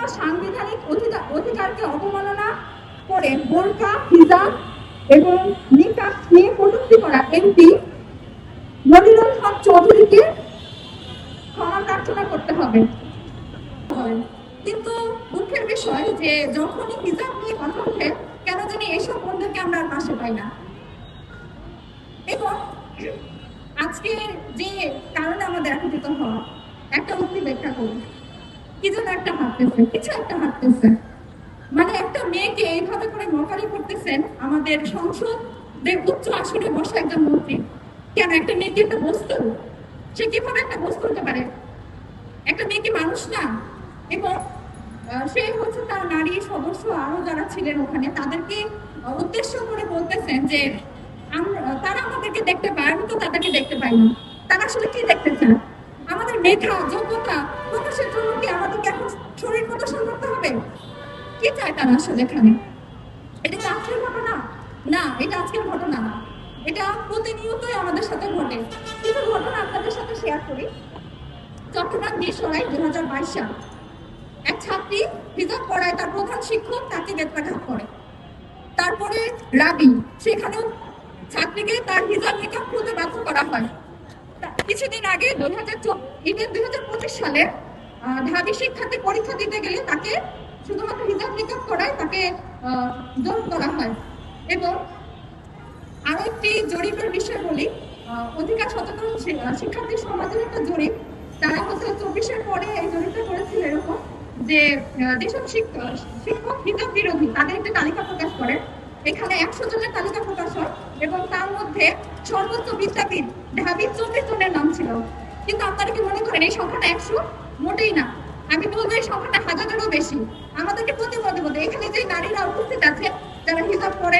ধর্মীয় সাংবিধানিক অধিকারকে অবমাননা করে বোরকা, হিজাব এবং নিকাব নিয়ে কটূক্তি করা এমপি মনিরুল হক চৌধুরীকে ক্ষমা প্রার্থনা করতে হবে। কিন্তু দুঃখের বিষয় যে যখনই হিজাব নিয়ে কথা ওঠে কেন জানি এইসব বন্ধুকে আমরা আর পাশে পাই না। এবং আজকে যে কারণে আমাদের একত্রিত হওয়া, একটা উক্তি ব্যাখ্যা করুন। কি যেন একটা হাঁটতেছে, কিছু একটা হাঁটতেছে, মানে একটা মেয়েকে এইভাবে করে মকারি করতেছেন আমাদের সংসদের উচ্চ আসনে বসে একজন মন্ত্রী। কেন একটা মেয়েকে একটা বস্তু, সে কিভাবে একটা বস্তু হতে পারে? একটা মেয়ে কি মানুষ না? এবং সে হচ্ছে তার নারী সদস্য আরো যারা ছিলেন ওখানে তাদেরকে উদ্দেশ্য করে বলতেছেন যে তারা আমাদেরকে দেখতে পায়, আমি তো তাদেরকে দেখতে পাই না। তারা আসলে কি দেখতে চায়? আমাদের মেধা, যোগ্যতা প্রকাশের জন্য কি আমাদেরকে এখন শরীর প্রদর্শন করতে হবে? কি চায় তারা আসলে এখানে? এটা কি আজকের ঘটনা? না, এটা আজকের ঘটনা না, এটা প্রতিনিয়তই আমাদের সাথে ঘটে। কিছু ঘটনা আপনাদের সাথে শেয়ার করি। চট্টগ্রাম বিশ্ববিদ্যালয় 2022 সাল, এক ছাত্রী হিজাব পড়ায়, তার প্রধান শিক্ষক তাকে বেত্রাঘাত করে। তারপরে রাবি, সেখানেও ছাত্রীকে তার হিজাব নিকাব খুলতে বাধ্য করা হয়। কিছুদিন আগে 2025 সালে ঢাবি শিক্ষার্থী পরীক্ষা দিতে গেলে তাকে শুধুমাত্র হিজাব নিকাব করায় তাকে জোর করা হয়। এবং আরো একটি জরিপের বিষয় বলি, অধিকার সচেতন শিক্ষার্থী সমাজের একটা জরিপ, তারা হচ্ছে 24-এর পরে এই জরিপটা করেছিল এরকম যে যেসব শিক্ষক হিজাব বিরোধী তাদের একটা তালিকা প্রকাশ করে। এখানে 100 জনের তালিকা প্রকাশ হয় এবং তার মধ্যে সর্বোচ্চ বিদ্যাপীঠ ঢাবি 24 জনের নাম ছিল। কিন্তু আপনারা কি মনে করেন এই সংখ্যাটা 100? মোটেই না। আমি বলবো এই সংখ্যাটা হাজারেরও বেশি। আমাদেরকে প্রতিবাদ বলতে এখানে যে নারীরা উপস্থিত আছে যারা হিজাব পরে,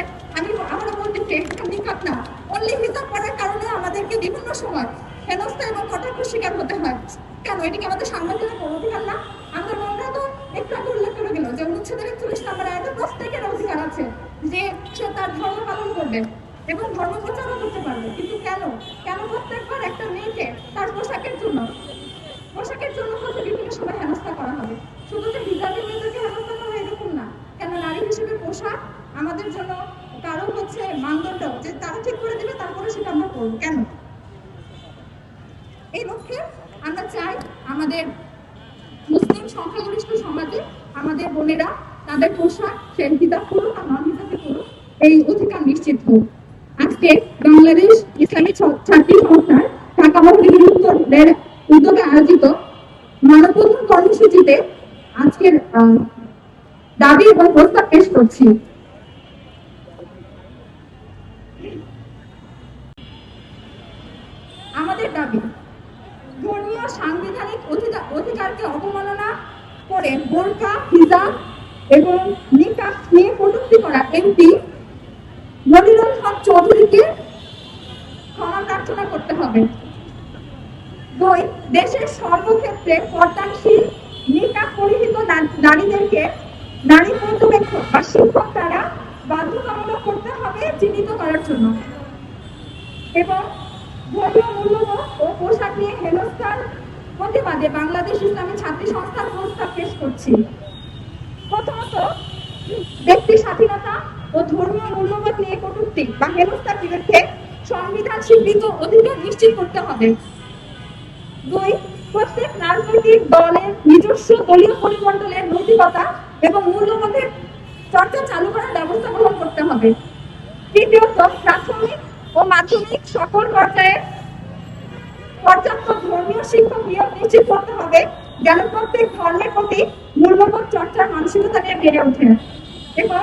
আমরা বলতেছি এটা নিকাব না, অনলি হিজাব পরার কারণে আমাদেরকে বিভিন্ন সময় হেনস্থা এবং কটাক্ষ শিকার হতে হয়। কেন? এটা কি আমাদের সাংবিধানিক অধিকার না? আমাদের মনরা তো একটু আগে উল্লেখ করে গেল যে অনুচ্ছেদের 41 নম্বর আয়াতে প্রত্যেকের অধিকার আছে যে সে তার ধর্ম পালন করবে এবং ধর্ম প্রচারও করতে পারবে। কিন্তু কেন প্রত্যেকবার একটা মেয়েকে তার পোশাকের জন্য হচ্ছে বিভিন্ন সময় হেনস্থা করা হবে? শুধু যে হিজাবি মেয়েদেরকে হেনস্থা করা এরকম না, কেন নারী হিসেবে পোশাক আমাদের জন্য কারো হচ্ছে মানদণ্ড যে তারা ঠিক করে দিবে তারপরে সেটা আমরা করবো? কেন? এই লক্ষ্যে আমরা চাই আমাদের মুসলিম সংখ্যাগরিষ্ঠ সমাজে আমাদের বোনেরা তাদের পোশাক সে হিজাব করুক আর নন হিজাবে করুক, এই অধিকার নিশ্চিত হোক। আজকে বাংলাদেশ ইসলামী ছাত্রী সংস্থার ঢাকা মহানগরী উত্তরের উদ্যোগে আয়োজিত মানববন্ধন কর্মসূচিতে আজকের দাবি এবং প্রস্তাব পেশ করছি। আমাদের দাবি, ধর্মীয় সাংবিধানিক অধিকারকে অবমাননা করে বোরকা, হিজাব এবং নিকাব নিয়ে কটূক্তি করা এমপি মনিরুল হক চৌধুরীকে ক্ষমা প্রার্থনা করতে হবে। 2, দেশের সর্বক্ষেত্রে পর্দাশীল নিকাব পরিহিত নারীদেরকে নারী পর্যবেক্ষক বা শিক্ষক দ্বারা বাধ্যতামূলক করতে হবে চিহ্নিত করার জন্য। এবং ধর্মীয় মূল্যবোধ ও পোশাক নিয়ে হেনস্থার প্রতিবাদে বাংলাদেশ ইসলামী ছাত্রী সংস্থার প্রস্তাব পেশ করছি। প্রথমত, ব্যক্তি স্বাধীনতা ও ধর্মীয় মূল্যবোধ নিয়ে কটূক্তি বা হেনস্থার বিরুদ্ধে সংবিধান স্বীকৃত অধিকার নিশ্চিত করতে হবে। 2, প্রত্যেক রাজনৈতিক দলের নিজস্ব দলীয় পরিমণ্ডলের নৈতিকতা এবং মূল্যবোধের চর্চা চালু করার ব্যবস্থা গ্রহণ করতে হবে। তৃতীয়ত, প্রাথমিক ও মাধ্যমিক সকল পর্যায়ে পর্যাপ্ত ধর্মীয় শিক্ষক নিয়োগ নিশ্চিত করতে হবে যেন প্রত্যেক ধর্মের প্রতি মূল্যবোধ চর্চার মানসিকতা নিয়ে বেড়ে ওঠে। এবং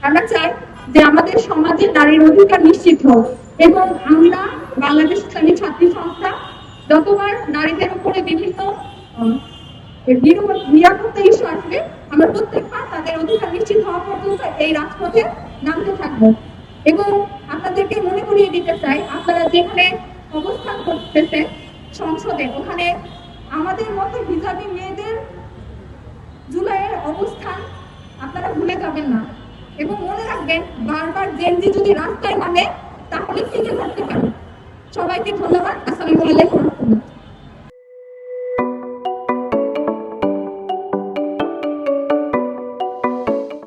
আমরা চাই যে আমাদের সমাজে নারীর অধিকার নিশ্চিত হোক এবং আমরা বাংলাদেশ ইসলামী ছাত্রী সংস্থা যতবার নারীদের উপরে বিভিন্ন নিরাপত্তা ইস্যু আসবে আমরা প্রত্যেকবার তাদের অধিকার নিশ্চিত হওয়া পর্যন্ত এই রাজপথে নামতে থাকবো। এবং আপনাদেরকে মনে করিয়ে দিতে চাই, আপনারা যেখানে অবস্থান করতেছেন সংসদে, ওখানে আমাদের মতো হিজাবি মেয়েদের জুলাইয়ের অবস্থান আপনারা ভুলে যাবেন না। এবং মনে রাখবেন, বারবার জেনজি যদি রাস্তায় নামে তাহলে কি করতে পারে। সবাইকে ধন্যবাদ। আসসালামু আলাইকুম।